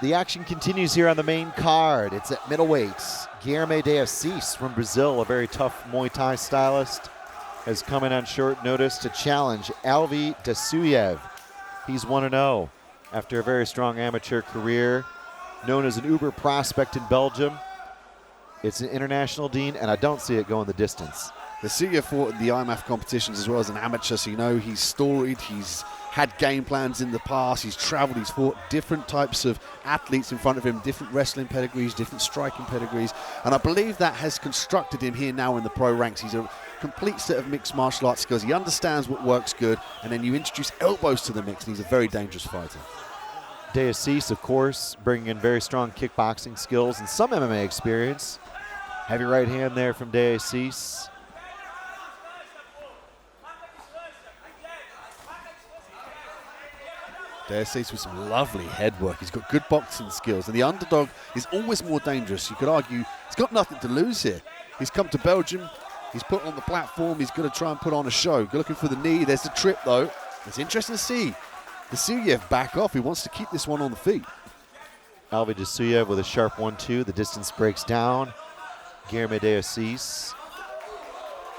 The action continues here on the main card. It's at middleweight. Guilherme de Assis from Brazil, a very tough Muay Thai stylist, has come in on short notice to challenge Alvi Dasuyev. He's 1-0 after a very strong amateur career, known as an uber prospect in Belgium. It's an international dean, and I don't see it going the distance. Dasuyev fought in the IMAF competitions as well as an amateur, so you know he's storied, he's had game plans in the past, he's traveled, he's fought different types of athletes in front of him, different wrestling pedigrees, different striking pedigrees, and I believe that has constructed him here now in the pro ranks. He's a complete set of mixed martial arts skills. He understands what works good, and then you introduce elbows to the mix, and he's a very dangerous fighter. De Assis, of course, bringing in very strong kickboxing skills and some MMA experience. Heavy right hand there from De Assis. De Assis with some lovely head work. He's got good boxing skills, and the underdog is always more dangerous. You could argue he's got nothing to lose here. He's come to Belgium, he's put on the platform, he's going to try and put on a show. You're looking for the knee, there's the trip though. It's interesting to see Dasuyev back off. He wants to keep this one on the feet. Alvi Dasuyev with a sharp 1-2. The distance breaks down. Guilherme de Assis.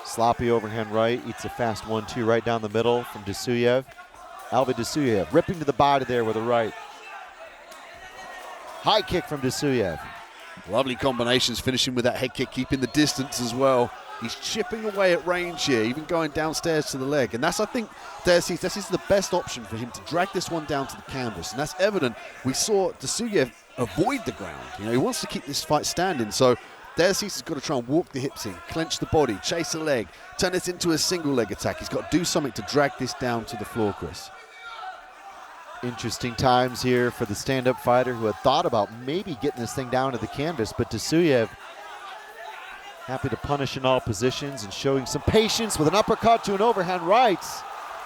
Sloppy overhand right, eats a fast 1-2 right down the middle from Dasuyev. Alvi Dasuyev ripping to the body there with a right. High kick from Dasuyev. Lovely combinations, finishing with that head kick, keeping the distance as well. He's chipping away at range here, even going downstairs to the leg. And that's, I think, this is the best option for him to drag this one down to the canvas. And that's evident. We saw Dasuyev avoid the ground. You know, he wants to keep this fight standing. So Assis has got to try and walk the hips in, clench the body, chase a leg, turn this into a single leg attack. He's got to do something to drag this down to the floor, Chris. Interesting times here for the stand-up fighter who had thought about maybe getting this thing down to the canvas, but Dasuyev happy to punish in all positions and showing some patience with an uppercut to an overhand right.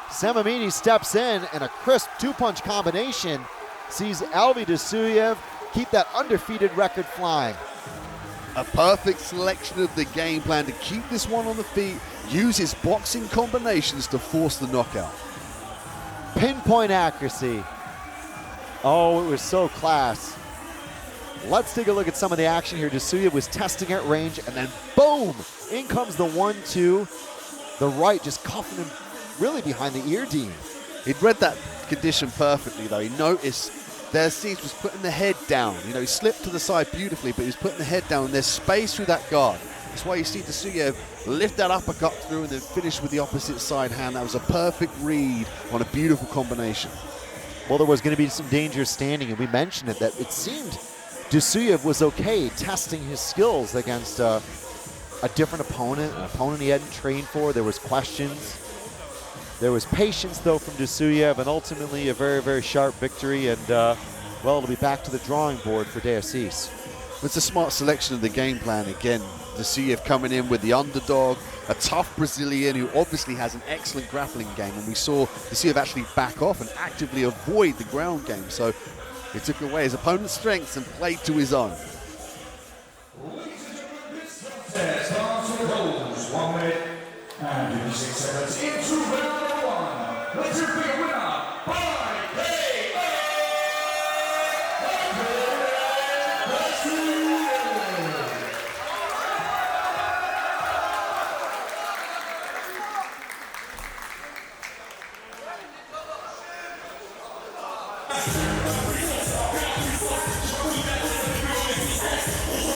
Samamini steps in, and a crisp two-punch combination sees Alvi Dasuyev keep that undefeated record flying. A perfect selection of the game plan to keep this one on the feet, use his boxing combinations to force the knockout. Pinpoint accuracy. Oh, it was so class. Let's take a look at some of the action here. Dasuyev was testing at range, and then boom! In comes the 1-2. The right just cuffing him really behind the ear, Dean. He'd read that condition perfectly, though. He noticed Assis was putting the head down. You know, he slipped to the side beautifully, but he was putting the head down, and there's space through that guard. That's why you see Dasuyev lift that uppercut through and then finish with the opposite side hand. That was a perfect read on a beautiful combination. Well, there was going to be some dangerous standing, and we mentioned it, that it seemed Dasuyev was okay testing his skills against a different opponent, an opponent he hadn't trained for. There was questions. There was patience, though, from Dasuyev, and ultimately a very, very sharp victory. And, well, it'll be back to the drawing board for De Assis. It's a smart selection of the game plan. Again, Dasuyev coming in with the underdog, a tough Brazilian who obviously has an excellent grappling game. And we saw Dasuyev actually back off and actively avoid the ground game. So he took away his opponent's strengths and played to his own. 1 minute and 56 seconds into round 1. Let's hear for your winner by KO. Dasuyev.